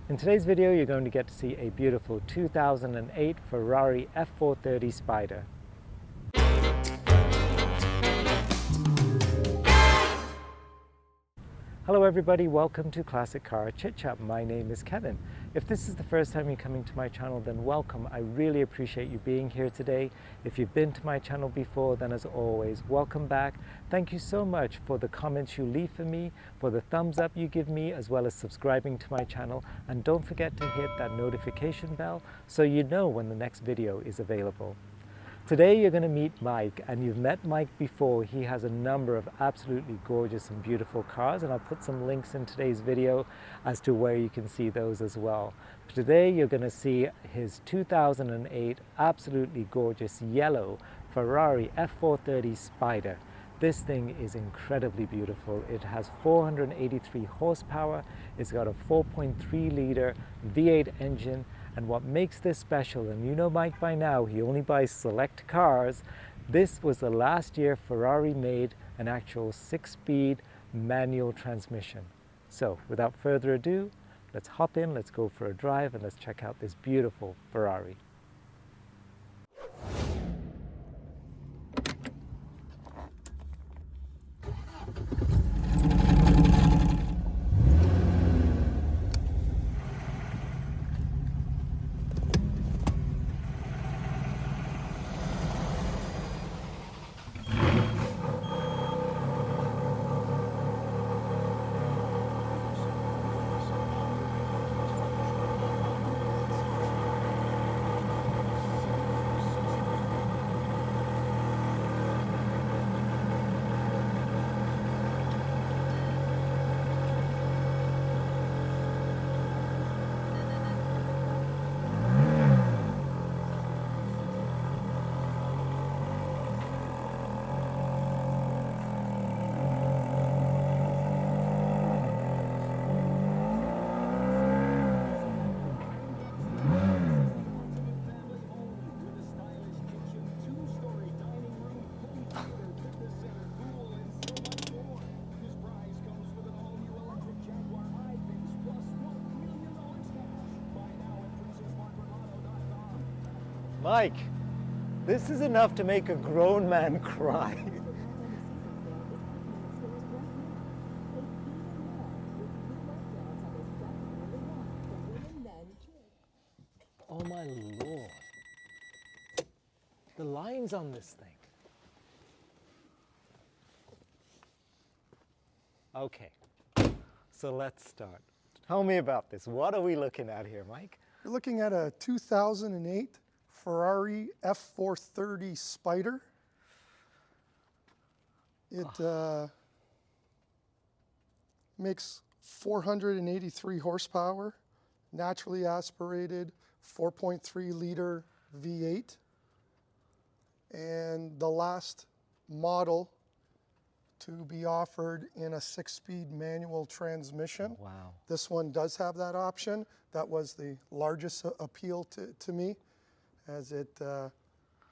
In today's video, you're going to get to see a beautiful 2008 Ferrari F430 Spider. Hello everybody, welcome to Classic Car ChitChat. My name is Kevin. If this is the first time you're coming to my channel, then welcome. I really appreciate you being here today. If you've been to my channel before, then as always, welcome back. Thank you so much for the comments you leave for me, for the thumbs up you give me, as well as subscribing to my channel. And don't forget to hit that notification bell so you know when the next video is available. Today you're going to meet Mike, and you've met Mike before. He has a number of absolutely gorgeous and beautiful cars, and I'll put some links in today's video as to where you can see those as well. Today you're going to see his 2008 absolutely gorgeous yellow Ferrari F430 Spider. This thing is incredibly beautiful. It has 483 horsepower, it's got a 4.3 liter V8 engine, and what makes this special, and you know Mike by now, he only buys select cars, this was the last year Ferrari made an actual 6-speed manual transmission. So without further ado, let's hop in, let's go for a drive, and let's check out this beautiful Ferrari. Mike, this is enough to make a grown man cry. Oh my Lord. The lines on this thing. Okay, so let's start. Tell me about this. What are we looking at here, Mike? You're looking at a 2008 Ferrari F430 Spider. It makes 483 horsepower, naturally aspirated, 4.3 liter V8. And the last model to be offered in a 6-speed manual transmission. Wow. This one does have that option. That was the largest appeal to me, as it,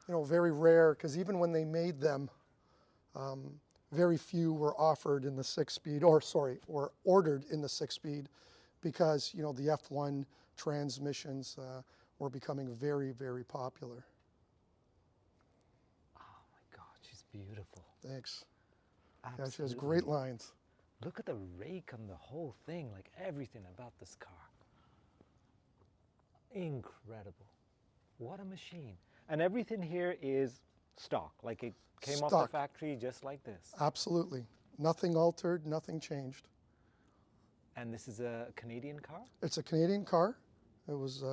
very rare, because even when they made them, very few were offered in the 6-speed, or ordered in the 6-speed, because, the F1 transmissions were becoming very, very popular. Oh my God, she's beautiful. Thanks. Absolutely. Yeah, she has great lines. Look at the rake on the whole thing, like everything about this car. Incredible. What a machine. And everything here is stock, like it came off the factory just like this. Absolutely. Nothing altered, nothing changed. And this is a Canadian car? It's a Canadian car. It was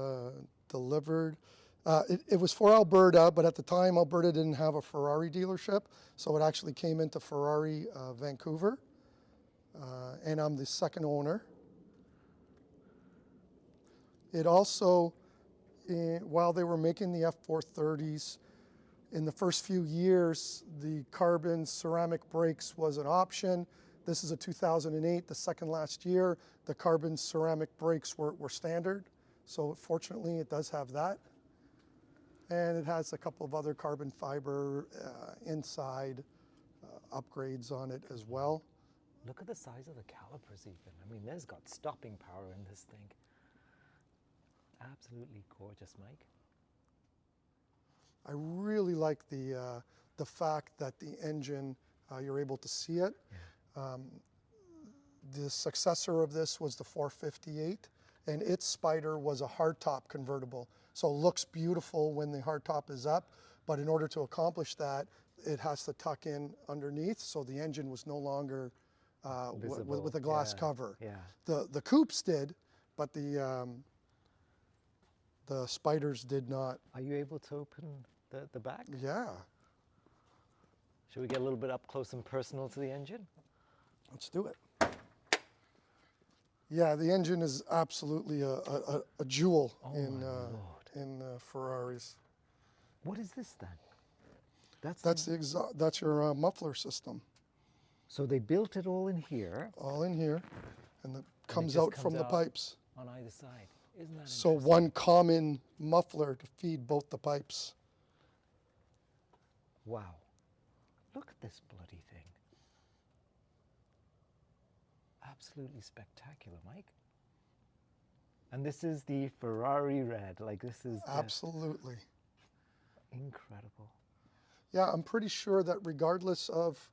delivered. It was for Alberta, but at the time Alberta didn't have a Ferrari dealership, so it actually came into Ferrari Vancouver, and I'm the second owner. It also, while they were making the F430s, in the first few years, the carbon ceramic brakes was an option. This is a 2008, the second last year. The carbon ceramic brakes were standard, so fortunately it does have that. And it has a couple of other carbon fiber inside upgrades on it as well. Look at the size of the calipers even. I mean, there's got stopping power in this thing. absolutely gorgeous, Mike. I really like the fact that the engine, you're able to see it. Yeah. The successor of this was the 458, and its Spider was a hardtop convertible. So it looks beautiful when the hardtop is up, but in order to accomplish that, it has to tuck in underneath, so the engine was no longer with a glass cover. Yeah. The coupes did, but the Spiders did not. Are you able to open the back? Yeah, Should we get a little bit up close and personal to the engine? let's do it. Yeah, the engine is absolutely a jewel in Ferraris. What is this then? That's your muffler system. So they built it all in here. All in here, and it comes just out from comes the out pipes. on either side. Isn't that So interesting? one common muffler to feed both the pipes. Wow. Look at this bloody thing. Absolutely spectacular, Mike. And this is the Ferrari red. Like, this is Absolutely. incredible. Yeah, I'm pretty sure that regardless of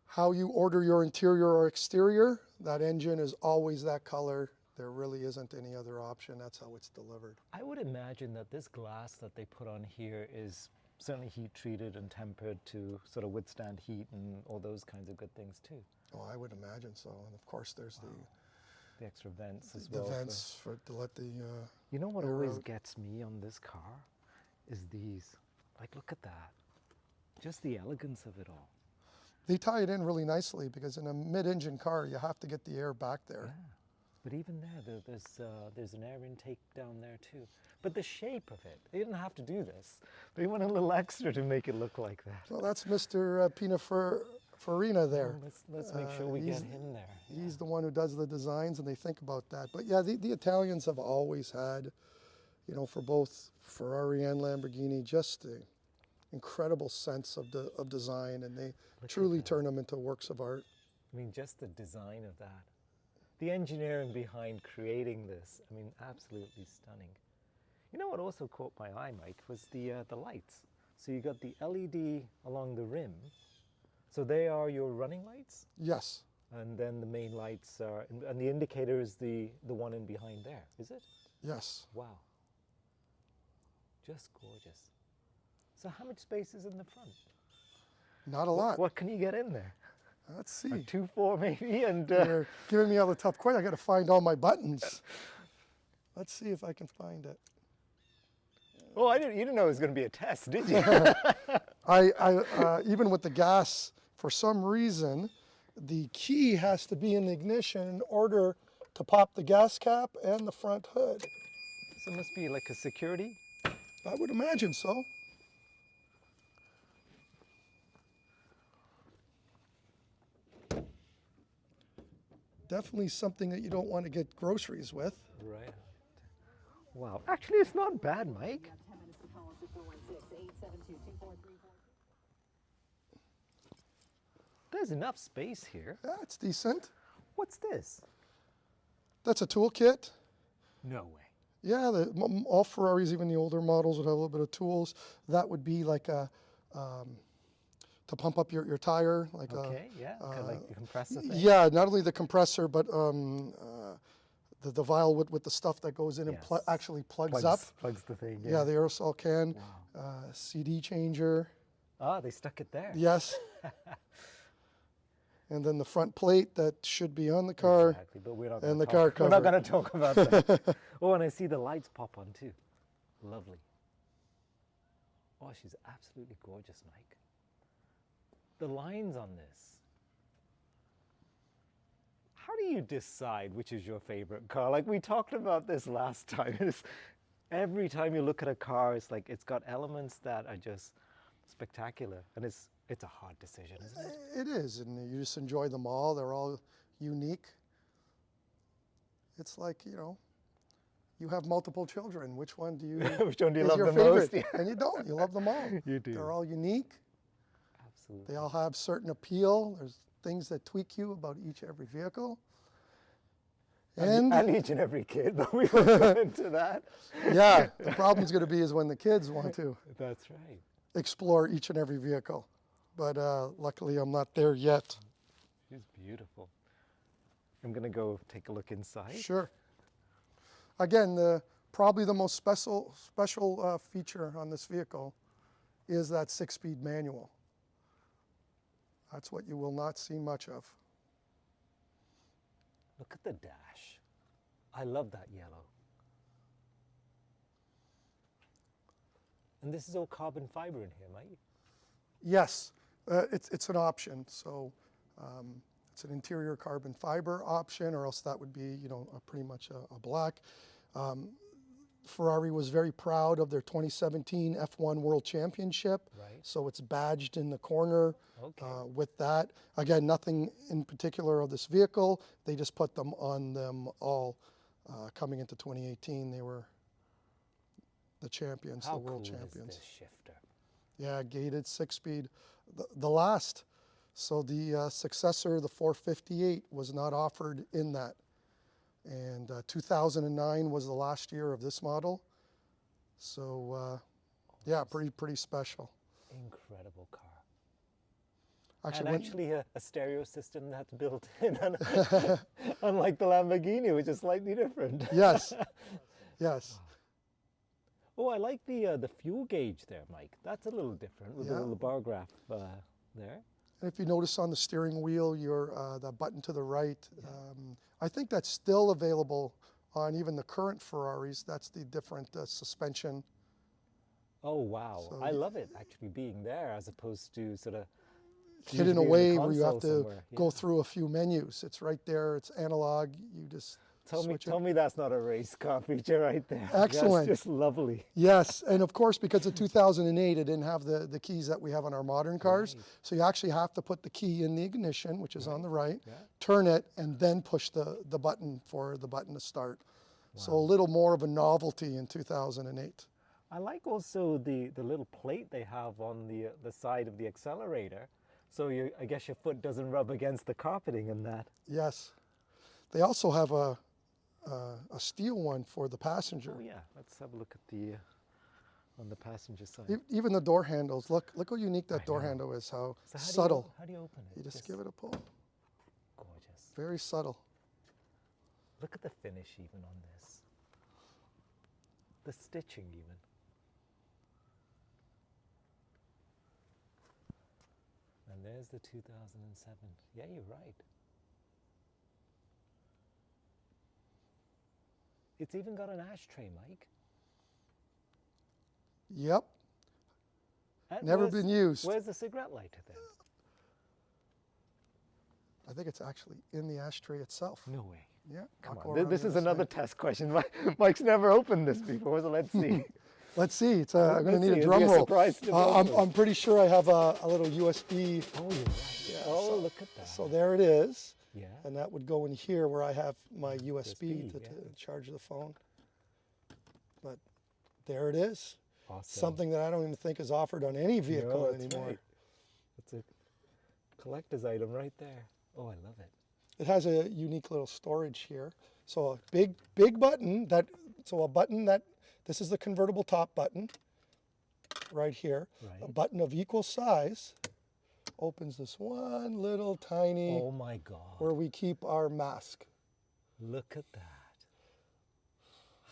how you order your interior or exterior, that engine is always that color. There really isn't any other option. That's how it's delivered. I would imagine that this glass that they put on here is certainly heat treated and tempered to sort of withstand heat and all those kinds of good things too. Oh, I would imagine so. And of course, there's The extra vents as the well. vents to let the. You know what air always out. gets me on this car is these. Like, look at that. Just the elegance of it all. They tie it in really nicely because in a mid-engine car, you have to get the air back there. Yeah. But even there's an air intake down there too. But the shape of it, they didn't have to do this. They went a little extra to make it look like that. Well, that's Mr. Farina there. Let's make sure we get him there. He's the one who does the designs, and they think about that. But yeah, the Italians have always had, for both Ferrari and Lamborghini, just the incredible sense of design, and they truly turn them into works of art. I mean, just the design of that. The engineering behind creating this, I mean, absolutely stunning. You know what also caught my eye, Mike, was the lights. So you got the LED along the rim. So they are your running lights? Yes. And then the main lights are, and the indicator is the one in behind there, is it? Yes. Wow. Just gorgeous. So how much space is in the front? Not a lot. What can you get in there? Let's see. A 2.4 maybe, and You're giving me all the tough questions. I got to find all my buttons. Let's see if I can find it. oh, you didn't know it was going to be a test, did you? Even with the gas, for some reason, the key has to be in the ignition in order to pop the gas cap and the front hood. So it must be like a security. I would imagine so. Definitely something that you don't want to get groceries with. Right. Wow. Actually, it's not bad, Mike. There's enough space here. Yeah, it's decent. What's this? That's a toolkit. No way. Yeah, all Ferraris, even the older models, would have a little bit of tools. That would be like to pump up your tire. Like Okay, yeah, kind of like the compressor thing. Yeah, not only the compressor, but the vial with the stuff that goes in and Yes. actually plugs up. Plugs the thing. Yeah, the aerosol can. Wow. CD changer. Ah, they stuck it there. Yes. And then the front plate that should be on the car. Exactly, but we're not And going the to car talk. We're not cover. going to talk about that. Oh, and I see the lights pop on too. Lovely. Oh, she's absolutely gorgeous, Mike. The lines on this. How do you decide which is your favorite car? Like we talked about this last time. Every time you look at a car, it's like it's got elements that are just spectacular, and it's a hard decision, isn't it? It is, and you just enjoy them all. They're all unique. It's like, you have multiple children. Which one do you Which one do you is love your the most? favorite? And you don't. You love them all. You do. They're all unique. Absolutely. They all have certain appeal. There's things that tweak you about every vehicle. And each and every kid, but we won't go into that. yeah, the problem's going to be is when the kids want to That's right. explore each and every vehicle. But luckily, I'm not there yet. She's beautiful. I'm going to go take a look inside. Sure. Again, probably the most special feature on this vehicle is that 6-speed manual. That's what you will not see much of. Look at the dash. I love that yellow. And this is all carbon fiber in here, Mike? Yes, it's an option. So it's an interior carbon fiber option, or else that would be, pretty much a black. Ferrari was very proud of their 2017 F1 World Championship. Right. So it's badged in the corner with that. Again, nothing in particular of this vehicle. They just put them on them all. Coming into 2018, they were the champions, the world champions. Is this shifter? Yeah, gated 6-speed. The last, so the successor, the 458, was not offered in that. And 2009 was the last year of this model. So yeah, pretty special. Incredible car. Actually, a stereo system that's built in, unlike the Lamborghini, which is slightly different. Yes, yes. Oh, I like the fuel gauge there, Mike. That's a little different with the little bar graph there. And if you notice on the steering wheel, the button to the right, I think that's still available on even the current Ferraris. That's the different suspension. Oh, wow. So, I love it actually being there as opposed to sort of hidden away where you have to go through a few menus. It's right there. It's analog. You just tell me that's not a race car feature right there. Excellent. That's just lovely. Yes, and of course, because of 2008, it didn't have the keys that we have on our modern cars. Right. So you actually have to put the key in the ignition, which is on the right, turn it, and then push the button for the button to start. Wow. So a little more of a novelty in 2008. I like also the little plate they have on the side of the accelerator. So I guess your foot doesn't rub against the carpeting and that. Yes. They also have a steel one for the passenger. Oh yeah, let's have a look at on the passenger side. Even the door handles. Look how unique that door handle is. How subtle. How do you open it? You just give it a pull. Gorgeous. Very subtle. Look at the finish even on this. The stitching even. And there's the 2007. Yeah, you're right. It's even got an ashtray, Mike. Yep. And never been used. Where's the cigarette lighter then? I think it's actually in the ashtray itself. No way. Yeah. Come on. This is another test question. Mike's never opened this before, so let's see. Let's see. I'm going to need a drum roll. I'm pretty sure I have a little USB. Oh, you're right. Yeah, look at that. So there it is. Yeah. And that would go in here where I have my USB to charge the phone. But there it is. Awesome. Something that I don't even think is offered on any vehicle anymore. Right. It's a collector's item right there. Oh, I love it. It has a unique little storage here. So a big button this is the convertible top button right here. Right. A button of equal size opens this one little tiny, oh my God, where we keep our mask. Look at that.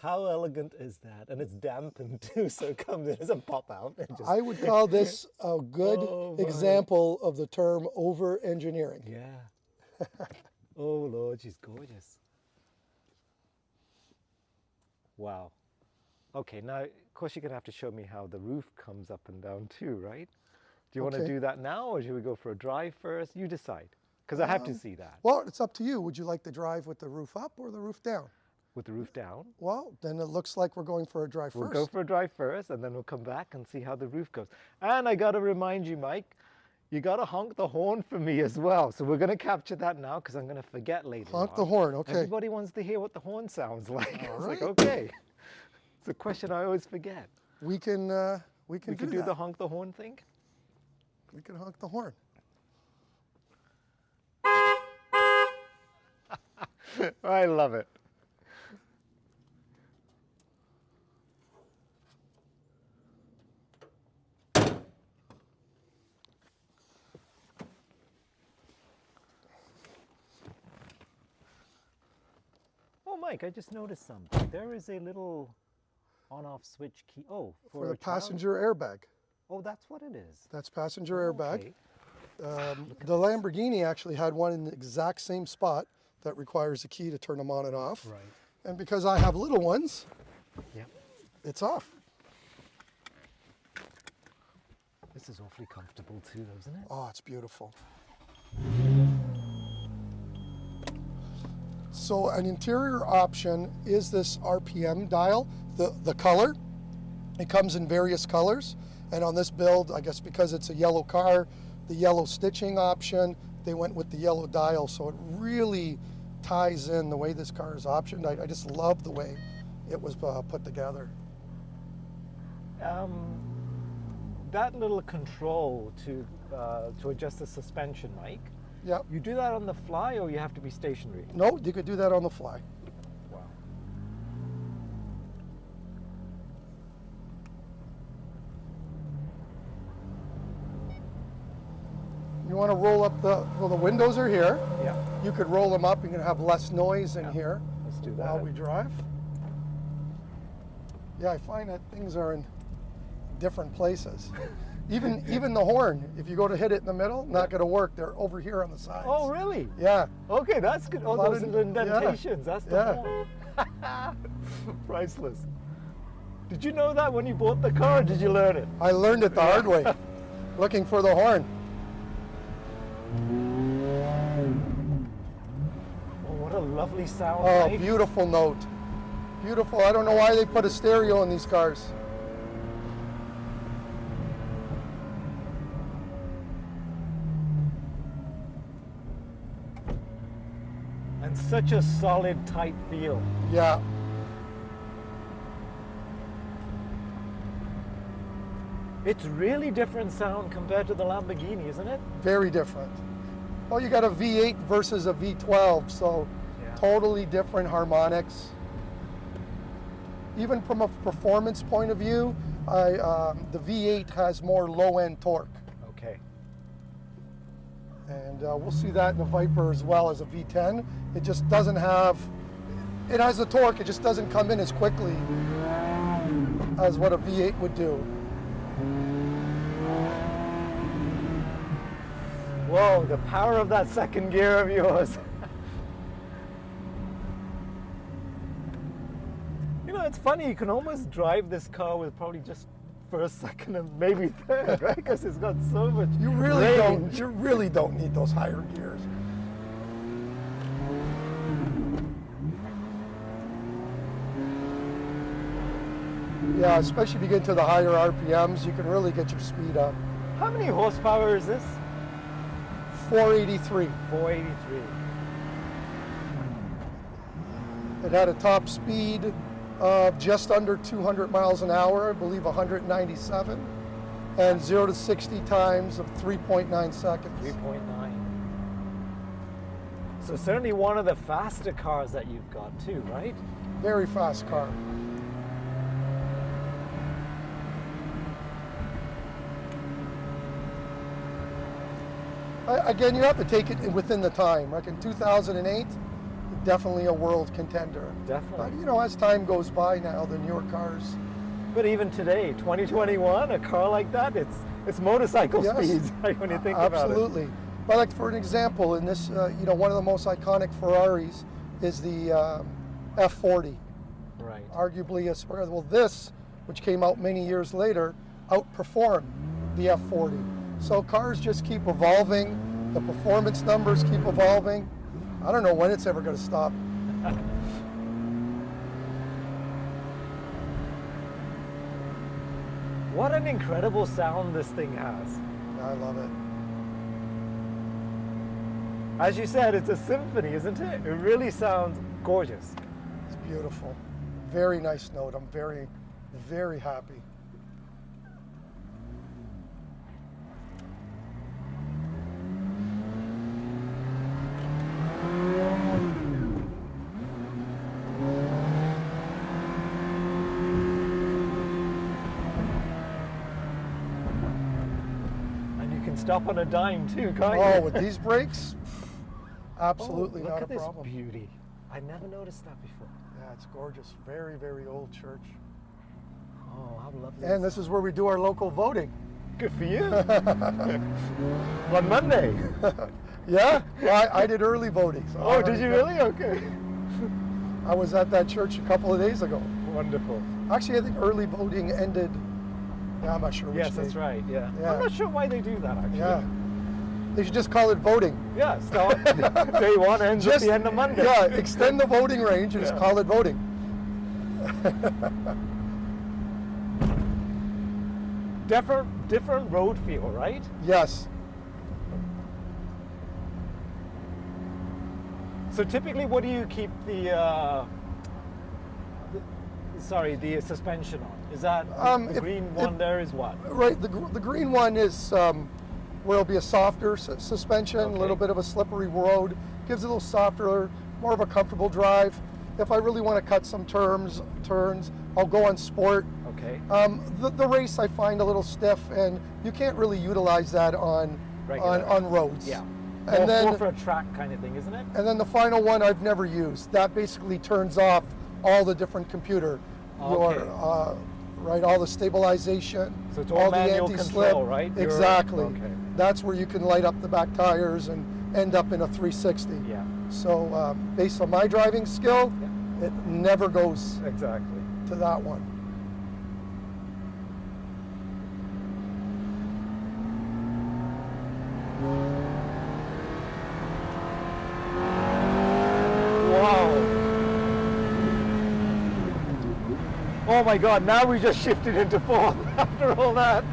How elegant is that? And it's dampened too, so it comes in as a pop out. I would call this a good example of the term over-engineering. Yeah. Oh Lord, she's gorgeous. Wow. Okay, now, of course, you're going to have to show me how the roof comes up and down too, right? Do you want to do that now, or should we go for a drive first? You decide, because I have to see that. Well, it's up to you. Would you like to drive with the roof up or the roof down? With the roof down. Well, then it looks like we're going for a drive first. We'll go for a drive first, and then we'll come back and see how the roof goes. And I got to remind you, Mike, you got to honk the horn for me as well. So we're going to capture that now, because I'm going to forget later Honk the horn, okay. Everybody wants to hear what the horn sounds like. All It's right. like, okay. It's a question I always forget. We can do the honk the horn thing. We can honk the horn. I love it. Mike, I just noticed something. There is a little on-off switch key. Oh, For the a child? passenger airbag. Oh, that's what it is. That's passenger airbag. Okay. The Lamborghini actually had one in the exact same spot that requires a key to turn them on and off. Right. And because I have little ones, Yep. it's off. This is awfully comfortable too, though, isn't it? Oh, it's beautiful. So an interior option is this RPM dial, the color. It comes in various colors. And on this build, I guess because it's a yellow car, the yellow stitching option, they went with the yellow dial. So it really ties in the way this car is optioned. I just love the way it was put together. That little control to adjust the suspension, Mike. Yeah. You do that on the fly, or you have to be stationary? No, you could do that on the fly. Wow. You want to roll up the windows are here. Yeah. You could roll them up. You're going to have less noise in here Let's do that. while we drive. Yeah, I find that things are in different places. Even the horn, if you go to hit it in the middle, not going to work. They're over here on the sides. Oh, really? Yeah. Okay, that's good. Oh, lot those of- little indentations. That's the Yeah. horn. Priceless. Did you know that when you bought the car, or did you learn it? I learned it the hard way, looking for the horn. Oh, what a lovely sound. Oh, Mike. beautiful note. Beautiful. I don't know why they put a stereo in these cars. And such a solid, tight feel. Yeah. It's really different sound compared to the Lamborghini, isn't it? Very different. Well, you got a V8 versus a V12, so Yeah. totally different harmonics. Even from a performance point of view, the V8 has more low-end torque. Okay. And we'll see that in the Viper as well as a V10. It just doesn't have, it has the torque, it just doesn't come in as quickly as what a V8 would do. Whoa, the power of that second gear of yours. You know, it's funny, you can almost drive this car with probably just first, second, and maybe third, right? Because it's got so much You really range. don't need those higher gears. Yeah, especially if you get into the higher RPMs, you can really get your speed up. How many horsepower is this? 483. 483. It had a top speed of just under 200 miles an hour, I believe 197, and 0 to 60 times of 3.9 seconds. 3.9. So certainly one of the faster cars that you've got too, right? Very fast car. Again, you have to take it within the time. Like in 2008, definitely a world contender. Definitely. But you know, as time goes by now, the newer cars. But even today, 2021, a car like that, it's motorcycle Yes. speeds when you think about it. Absolutely. But like for an example, in this, you know, one of the most iconic Ferraris is the F40. Right. Arguably, well, this, which came out many years later, outperformed the F40. So cars just keep evolving. The performance numbers keep evolving. I don't know when it's ever going to stop. What an incredible sound this thing has. I love it. As you said, it's a symphony, isn't it? It really sounds gorgeous. It's beautiful. Very nice note. I'm very, very happy. And you can stop on a dime too, can't you? Oh, with these brakes, absolutely look not a at this problem. beauty. I never noticed that before. Yeah, it's gorgeous. Very, very old church. Oh, how lovely. And this is where we do our local voting. Good for you. On Monday. Yeah, well, I did early voting. So Oh, did you really? Okay. I was at that church a couple of days ago. Wonderful. Actually, I think early voting ended. Yeah, I'm not sure which Yes, day. that's right. Yeah. Yeah. I'm not sure why they do that actually. Yeah. They should just call it voting. Yeah. Start day one, ends at the end of Monday. Yeah, extend the voting range and just call it voting. Different road feel, right? Yes. So typically, what do you keep the suspension on? Is that the green one there is what? Right, the green one is where it'll be a softer suspension, a little bit of a slippery road, gives it a little softer, more of a comfortable drive. If I really want to cut some turns, I'll go on sport. Okay. The race I find a little stiff, and you can't really utilize that on roads. Yeah. And then more for a track kind of thing, isn't it? And then the final one I've never used. That basically turns off all the different computer, all the stabilization, So it's all the manual anti-slip. control, right? Exactly. Okay. That's where you can light up the back tires and end up in a 360. Yeah. So based on my driving skill, it never goes Exactly. to that one. Oh my God, now we just shifted into fourth after all that.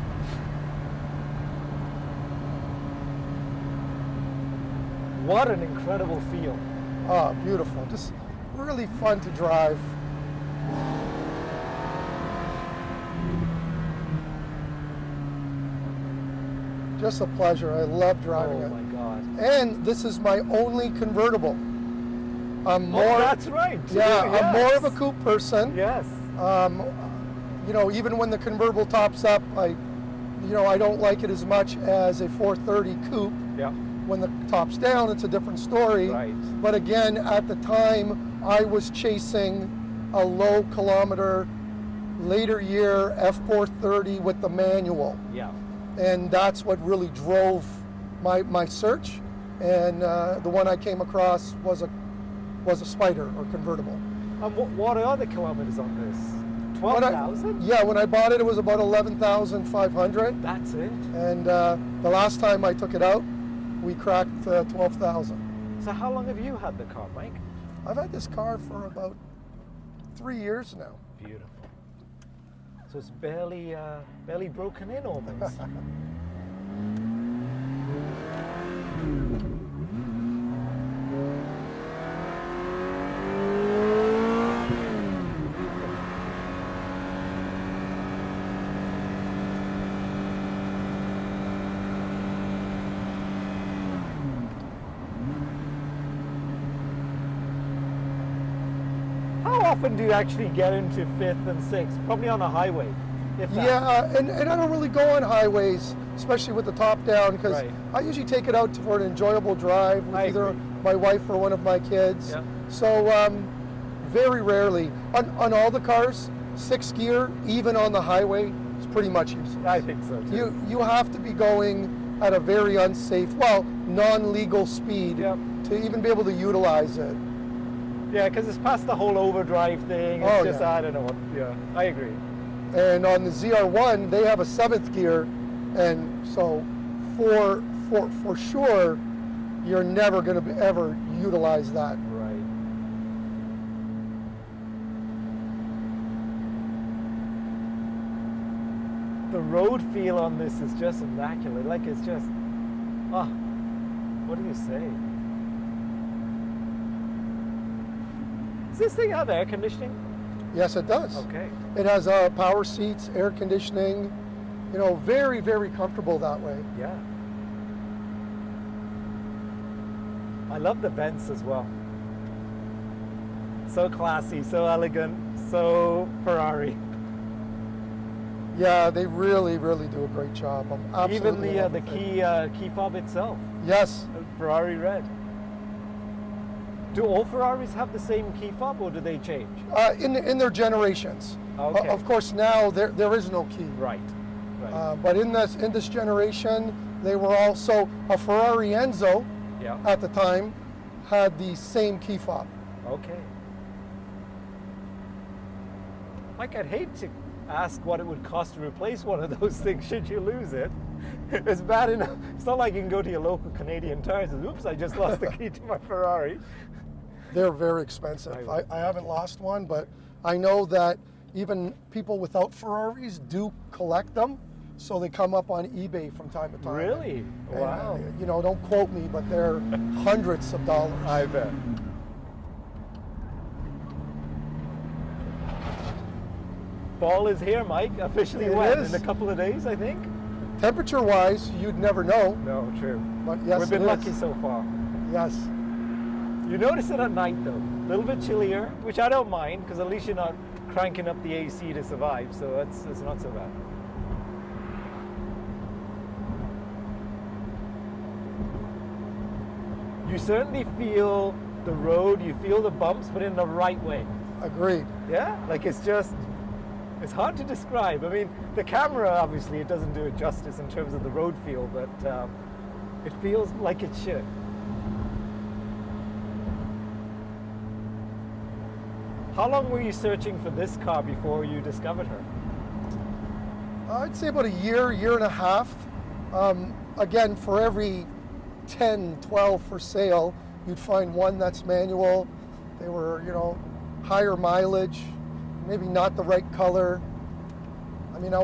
What an incredible feel. Oh, beautiful. Just really fun to drive. Just a pleasure. I love driving it. Oh my God. And this is my only convertible. I'm more. Oh, that's right. Yeah, Yes. I'm more of a coupe person. Yes. You know, even when the convertible tops up, I don't like it as much as a 430 coupe. Yeah. When the top's down, it's a different story. Right. But again, at the time, I was chasing a low kilometer, later year F430 with the manual. Yeah. And that's what really drove my search. And the one I came across was a Spider or convertible. And what are the kilometers on this? 12,000? Yeah, when I bought it, it was about 11,500. That's it. And the last time I took it out, we cracked 12,000. So how long have you had the car, Mike? I've had this car for about 3 years now. Beautiful. So it's barely broken in almost. How often do you actually get into fifth and sixth? Probably on a highway, if that. Yeah, and I don't really go on highways, especially with the top down, because Right. I usually take it out for an enjoyable drive with I either agree. my wife or one of my kids. Yeah. So very rarely. On all the cars, 6th gear, even on the highway, is pretty much useless. I think so too. You have to be going at a very unsafe, non-legal speed Yep. to even be able to utilize it. Yeah, because it's past the whole overdrive thing. It's Oh, just, yeah. I don't know what, yeah, I agree. And on the ZR1, they have a 7th gear, and so for sure, you're never going to ever utilize that. Right. The road feel on this is just immaculate. Like it's just, what do you say? Does this thing have air conditioning? Yes, it does. Okay. It has power seats, air conditioning, very, very comfortable that way. Yeah. I love the vents as well. So classy, so elegant, so Ferrari. Yeah, they really, really do a great job. I'm absolutely Even in love the with it. key fob itself, Yes, Ferrari red. Do all Ferraris have the same key fob, or do they change? In their generations. Okay. Of course, now there is no key. Right. Right. But in this generation, they were also a Ferrari Enzo Yeah. at the time had the same key fob. Okay. Mike, I'd hate to ask what it would cost to replace one of those things should you lose it. It's bad enough. It's not like you can go to your local Canadian tires and, oops, I just lost the key to my Ferrari. They're very expensive. I haven't lost one, but I know that even people without Ferraris do collect them. So they come up on eBay from time to time. Really? And, Wow. you know, don't quote me, but they're hundreds of dollars. I bet. Fall is here, Mike. Officially It wet is. in a couple of days, I think. Temperature-wise, you'd never know, No, true. but yes, We've been it lucky is. so far. Yes. You notice it at night though, a little bit chillier, which I don't mind because at least you're not cranking up the AC to survive, so it's not so bad. You certainly feel the road, you feel the bumps, but in the right way. Agreed. Yeah, like it's hard to describe. I mean, the camera, obviously, it doesn't do it justice in terms of the road feel, but it feels like it should. How long were you searching for this car before you discovered her? I'd say about a year and a half. Again, for every 10, 12 for sale, you'd find one that's manual. They were, you know, higher mileage, maybe not the right color. I mean, I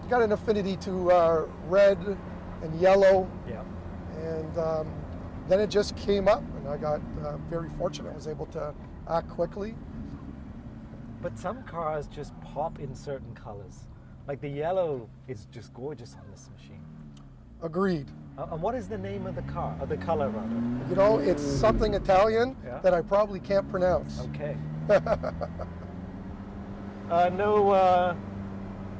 got an affinity to red and yellow, Yeah. and then it just came up, and I got very fortunate. I was able to act quickly. But some cars just pop in certain colors. Like the yellow is just gorgeous on this machine. Agreed. And what is the name of the car, or the color rather? You know, it's something Italian Yeah. that I probably can't pronounce. Okay.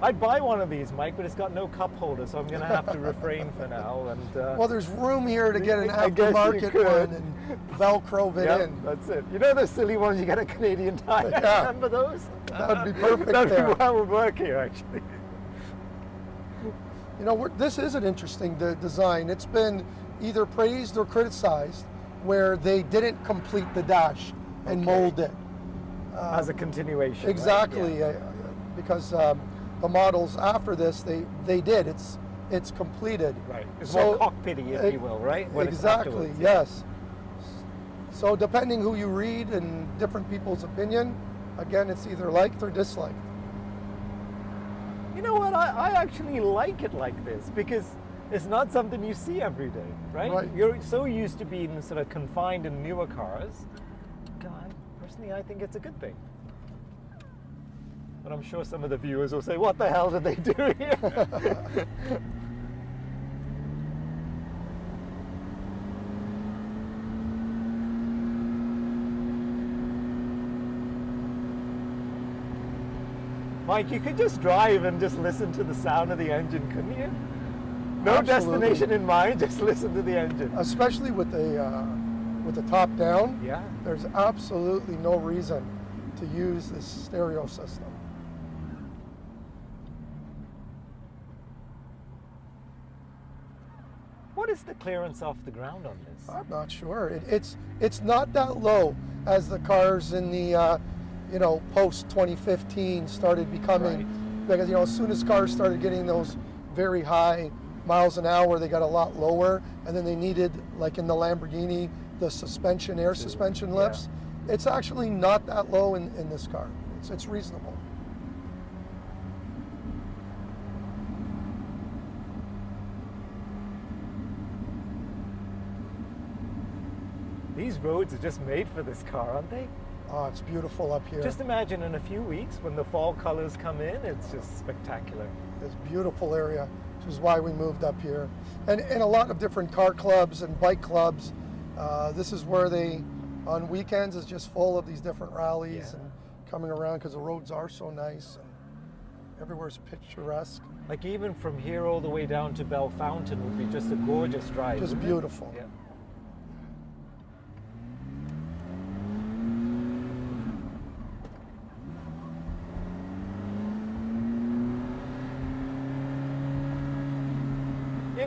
I'd buy one of these, Mike, but it's got no cup holder, so I'm going to have to refrain for now. And Well, there's room here to get an I guess you aftermarket could. one and Velcro it yeah, in. that's it. You know those silly ones you get a Canadian Tire? Yeah. Remember those? That'd be perfect That'd there. be what would work here, actually. You know, this is an interesting design. It's been either praised or criticized where they didn't complete the dash and Okay. mold it. As a continuation. right? Exactly, Yeah. because the models after this, they did. It's completed. Right. It's So- more cockpitty, if you will, right? When it's Exactly, afterwards, yeah. yes. So depending who you read and different people's opinion, again, it's either liked or disliked. You know what? I actually like it like this because it's not something you see every day, right? Right. You're so used to being sort of confined in newer cars. God, personally, I think it's a good thing. But I'm sure some of the viewers will say, what the hell did they do here? Mike, you could just drive and just listen to the sound of the engine, couldn't you? No Absolutely. destination in mind, just listen to the engine. Especially with the top down, Yeah. there's absolutely no reason to use this stereo system. What is the clearance off the ground on this? I'm not sure. It's not that low as the cars in the post 2015 started becoming. Right. Because as soon as cars started getting those very high miles an hour, they got a lot lower, and then they needed, like in the Lamborghini, the air suspension lifts. Yeah. It's actually not that low in this car. It's reasonable. These roads are just made for this car, aren't they? Oh, it's beautiful up here. Just imagine in a few weeks when the fall colors come in, it's just spectacular. It's a beautiful area, which is why we moved up here. And a lot of different car clubs and bike clubs. This is where on weekends, it's just full of these different rallies Yeah. and coming around because the roads are so nice and everywhere's picturesque. Like even from here all the way down to Bell Fountain would be just a gorgeous drive. Just wouldn't it? beautiful. Yeah.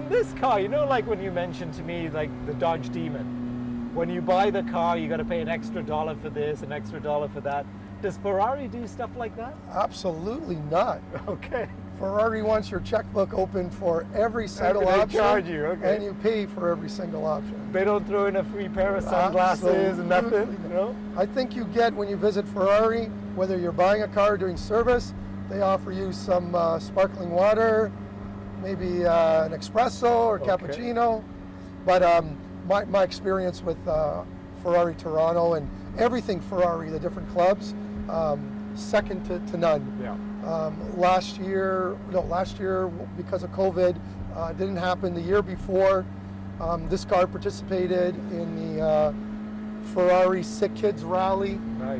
in this car, you know, like when you mentioned to me, like the Dodge Demon, when you buy the car, you got to pay an extra $1 for this, an extra $1 for that. Does Ferrari do stuff like that? Absolutely not. Okay. Ferrari wants your checkbook open for every single They option, charge you, okay. and you pay for every single option. They don't throw in a free pair of sunglasses and nothing, Absolutely. you know? I think you get, when you visit Ferrari, whether you're buying a car or doing service, they offer you some sparkling water, maybe an espresso or Okay. cappuccino. But my experience with Ferrari Toronto and everything Ferrari, the different clubs, second to none. Yeah. Last year because of COVID, didn't happen. The year before, this car participated in the Ferrari Sick Kids Rally, Nice.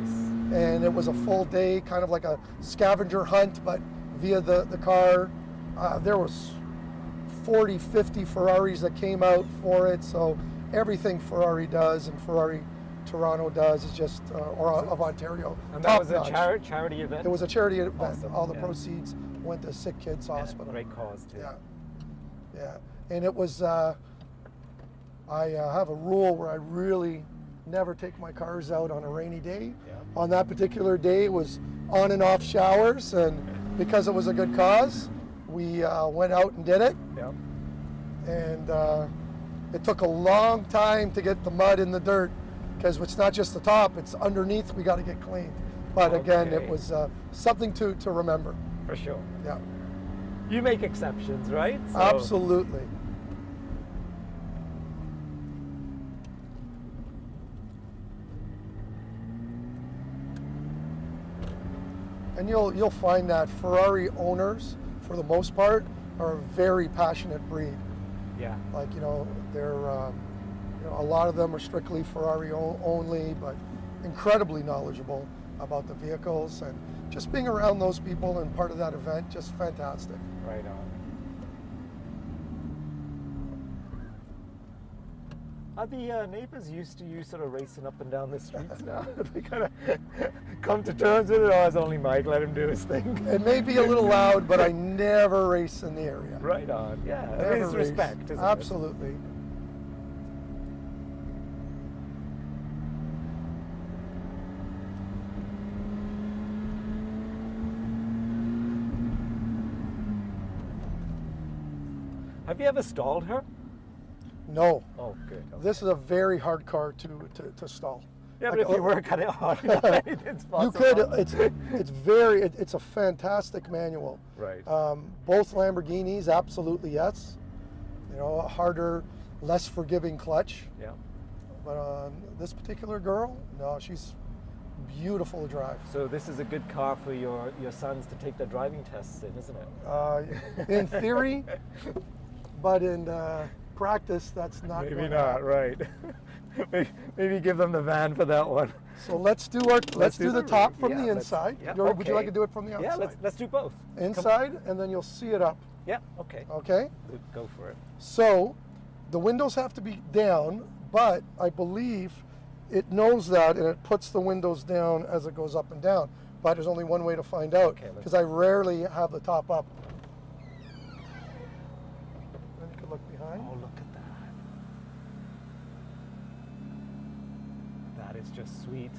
and it was a full day, kind of like a scavenger hunt, but via the car. There was 40, 50 Ferraris that came out for it, so everything Ferrari does and Ferrari Toronto does is just, or of Ontario. And that was a top-notch. charity event? It was a charity event. Awesome, All the yeah. proceeds went to Sick Kids Hospital. Great cause too. Yeah, yeah. And it was, I have a rule where I really never take my cars out on a rainy day. Yeah. On that particular day, it was on and off showers, and because it was a good cause, we went out and did it. Yeah. And it took a long time to get the mud in the dirt, because it's not just the top, it's underneath we got to get cleaned. But again, Okay. it was something to remember. For sure. Yeah, You make exceptions, right? So- absolutely. And you'll find that Ferrari owners, for the most part, are a very passionate breed. Yeah. Like, they're, a lot of them are strictly Ferrari only, but incredibly knowledgeable about the vehicles, and just being around those people and part of that event, just fantastic. Right on. Are the neighbors used to you sort of racing up and down the streets now? They kind of come to terms with it, oh, it's only Mike, let him do his thing. It may be a little loud, but I never race in the area. Right on, yeah. Never It's race. respect, isn't Absolutely. it? Have you ever stalled her? No, Oh, good. Okay. this is a very hard car to stall. Yeah, but like, if you work at it hard enough, anything's You possible. could. It's a fantastic manual. Right. Both Lamborghinis, absolutely yes. A harder, less forgiving clutch. Yeah. But this particular girl, no, she's beautiful to drive. So this is a good car for your sons to take their driving tests in, isn't it? In theory, but in practice, that's not. Maybe going to not, happen. right. maybe give them the van for that one. So let's do the top from the let's- inside. yeah, Would you like okay. to do it from the outside? Yeah, let's do both. Inside, and then you'll see it up. Yeah, okay. Okay. Go for it. So the windows have to be down, but I believe it knows that, and it puts the windows down as it goes up and down. But there's only one way to find out, Okay, let's- because I rarely have the top up. Then you can look behind. Oh, look at that. That is just sweet.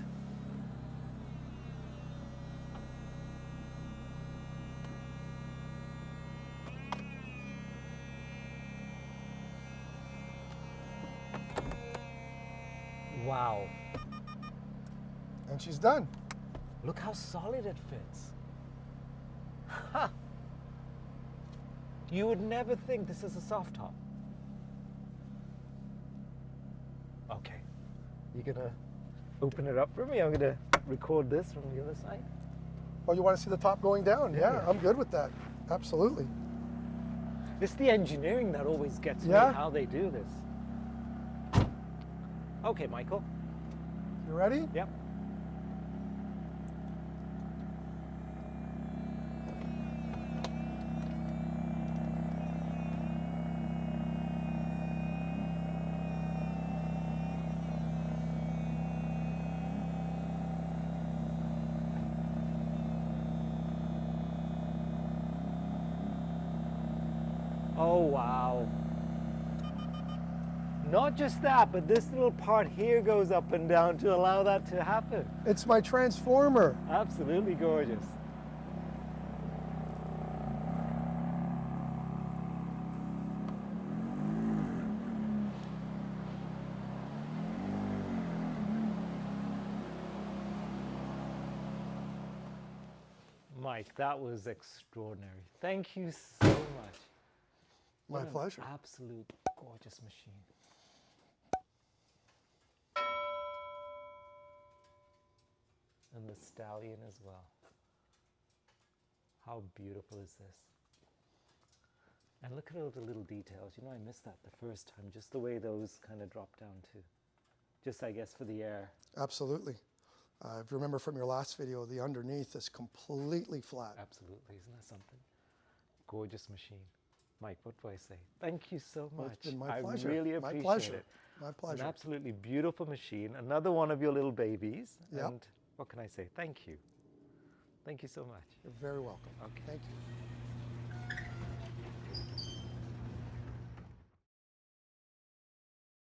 Wow. And she's done. Look how solid it fits. Ha! You would never think this is a soft top. Okay. You're gonna open it up for me? I'm gonna record this from the other side. Oh, you want to see the top going down? Yeah, Yeah. I'm good with that. Absolutely. It's the engineering that always gets me, Yeah. how they do this. Okay, Michael. You ready? Yep. Oh, wow. Not just that, but this little part here goes up and down to allow that to happen. It's my transformer. Absolutely gorgeous. Mike, that was extraordinary. Thank you so much. My What an pleasure. Absolute gorgeous machine. And the stallion as well. How beautiful is this? And look at all the little details. You know, I missed that the first time, just the way those kind of drop down too. Just, I guess, for the air. Absolutely. If you remember from your last video, the underneath is completely flat. Absolutely, isn't that something? Gorgeous machine. Mike, what do I say? Thank you so much. Well, it's been my pleasure. I really appreciate my pleasure. it. My It's pleasure. an absolutely beautiful machine. Another one of your little babies. Yep. And what can I say? Thank you. Thank you so much. You're very welcome. Okay. Thank you.